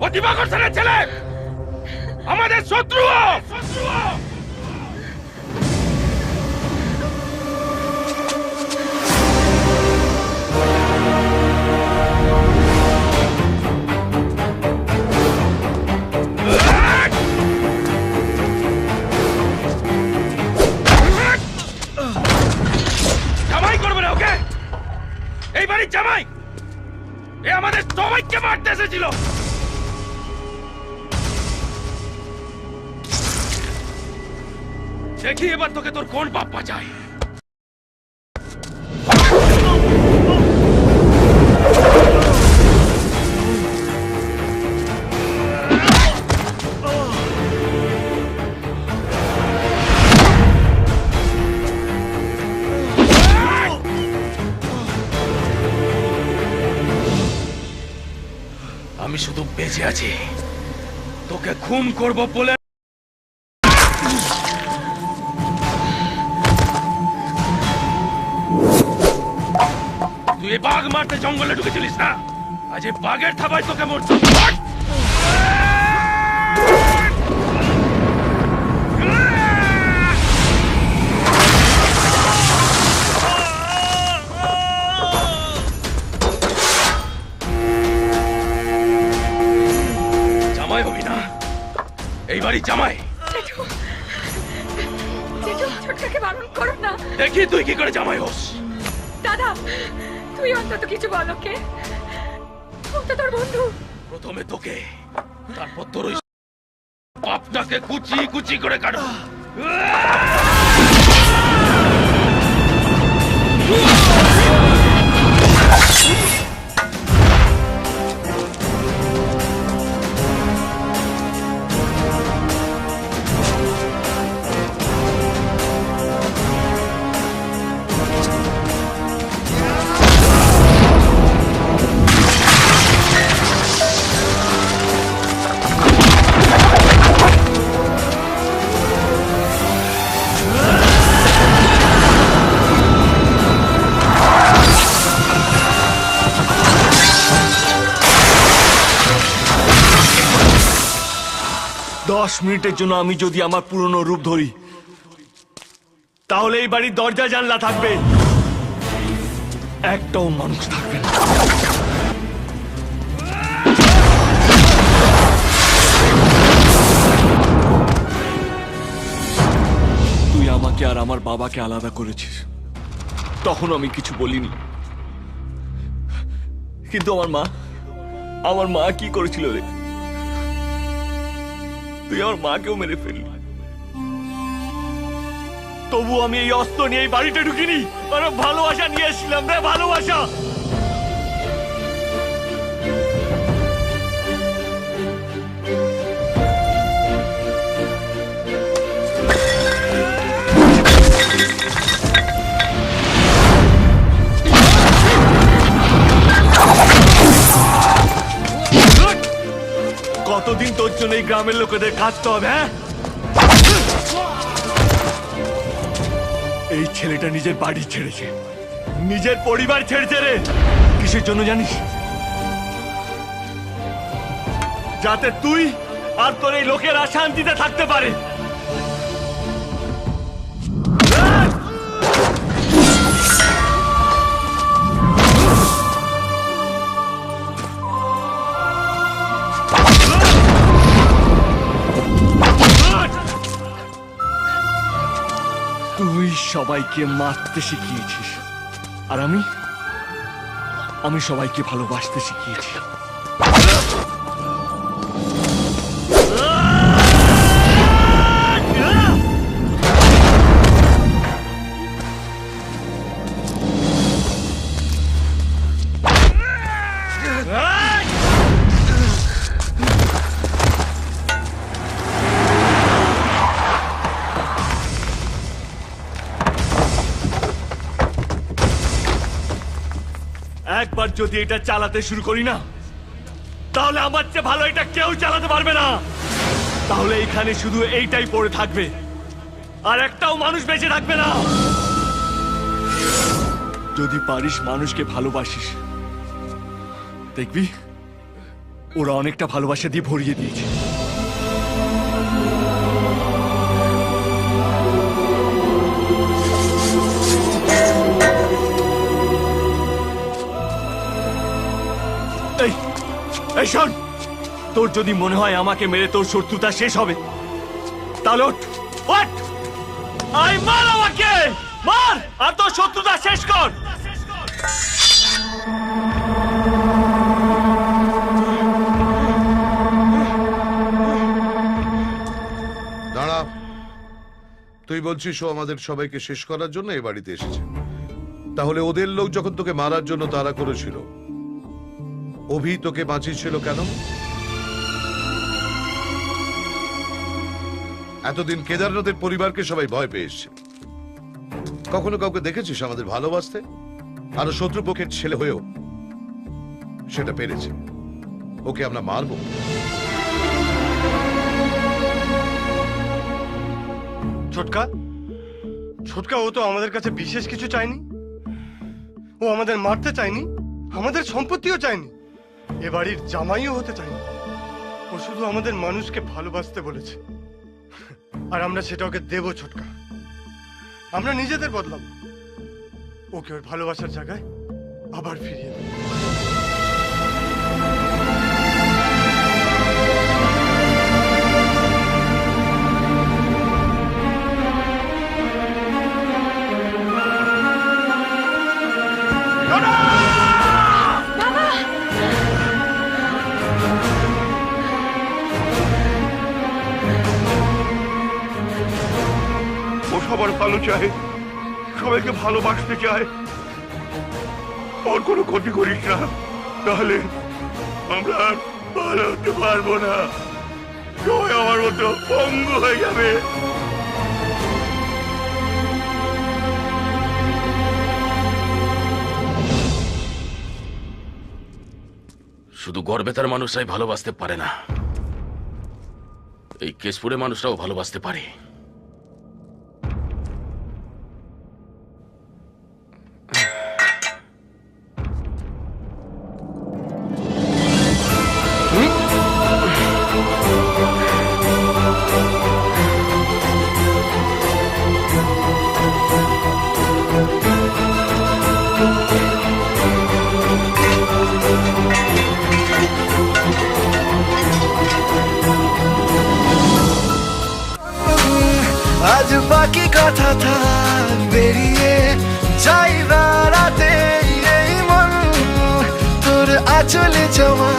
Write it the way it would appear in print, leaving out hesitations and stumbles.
ও দিবাকর সেনের ছেলে, আমাদের শত্রু। জামাই করবে না ওকে, এই বাড়ির জামাই। এ আমাদের সবাইকে মারতে এসেছিল। দেখি এবার তোকে তোর কোন পাপ বাঁচায়। আমি শুধু বেঁচে আছি তোকে খুন করব বলে। তুই বাঘ মারতে জঙ্গলে ঢুকেছিলিস না, আজ এই বাঘের থাবায় তোকে মরতে। জামাই হবি না, এই বাড়ি জামাই। ছোটকাকে বারণ করো না। দেখি তুই কি করে জামাই হোস। দাদা, তুই অন্তত কিছু বল ওকে, ও তো তোর বন্ধু। প্রথমে তোকে, তারপর তোর ওই পাপটাকে কুচি কুচি করে কাটো। দশ মিনিটের জন্য আমি যদি আমার পুরনো রূপ ধরি, তাহলে এই বাড়ির দরজা জানলা থাকবে, একটাও মানুষ থাকবে না। তুই আমাকে আর আমার বাবাকে আলাদা করেছিস, তখন আমি কিছু বলিনি, কিন্তু আমার মা কি করেছিল রে? তুই আমার মাকেও মেরে ফেললি, তবু আমি এই অস্ত্র নিয়ে এই বাড়িতে ঢুকিনি। আর ভালোবাসা নিয়ে এসেছিলাম রে, ভালোবাসা। কতদিন তোর জন্য এই গ্রামের লোকেদের কাঁদতে হবে? হ্যাঁ, এই ছেলেটা নিজের বাড়ি ছেড়েছে, নিজের পরিবার ছেড়েছে রে। কিসের জন্য জানিস? যাতে তুই আর তোর এই লোকেরা শান্তিতে থাকতে পারে। তুই সবাইকে মারতে শিখিয়েছিস, আর আমি সবাইকে ভালোবাসতে শিখিয়েছি। একবার যদি এটা চালাতে শুরু করি না, তাহলে আমার চেয়ে ভালো এটা কেউ চালাতে পারবে না। তাহলে এখানে শুধু এইটাই পড়ে থাকবে, আর একটাও মানুষ বেঁচে থাকবে না। যদি পারিস মানুষকে ভালোবাসিস, দেখবি ওরা অনেকটা ভালোবাসা দিয়ে ভরিয়ে দিয়েছে। এই এই শোন, তোর যদি মনে হয় আমাকে মেরে তোর শত্রুতা শেষ হবে, তাহলে ওঠ, ওঠ! আই মার আমাকে, মার আর তোর শত্রুতা শেষ কর। দাঁড়া, তুই বলছিস ও আমাদের সবাইকে শেষ করার জন্য এ বাড়িতে এসেছে। তাহলে ওদের লোক যখন তোকে মারার জন্য তাড়া করেছিল, অভি তোকে বাঁচিয়েছিল কেন? এতদিন কেদারনাথের পরিবারকে সবাই ভয় পেয়ে এসছে। কখনো কাউকে দেখেছিস আমাদের ভালোবাসতে? আরো শত্রুপক্ষের ছেলে হয়েও সেটা পেরেছে। ওকে আমরা মারবো? ছোটকা, ছোটকা ও তো আমাদের কাছে বিশেষ কিছু চায়নি। ও আমাদের মারতে চায়নি, আমাদের সম্পত্তিও চায়নি, এ বাড়ির জামাইও হতে চায়নি। ও শুধু আমাদের মানুষকে ভালোবাসতে বলেছে, আর আমরা সেটা ওকে দেবো। ছোটকা, আমরা নিজেদের বদলাবো, ওকে ওর ভালোবাসার জায়গায় আবার ফিরিয়ে দেবো। ও সবার ভালো চায়, সবাইকে ভালোবাসতে চায়। ওর কোনো ক্ষতি করিস না, তাহলে আমরা আর ভালো হতে পারবো না। সবাই আমার মতো পঙ্গু হয়ে যাবে। শুধু গর্বেতার মানুষরাই ভালোবাসতে পারে না, এই কেশপুরের মানুষরাও ভালোবাসতে পারে। আজ বাকি কথা থাক বেরিয়ে যাই বেড়াতে, এই মন তোর আঁচলে জমা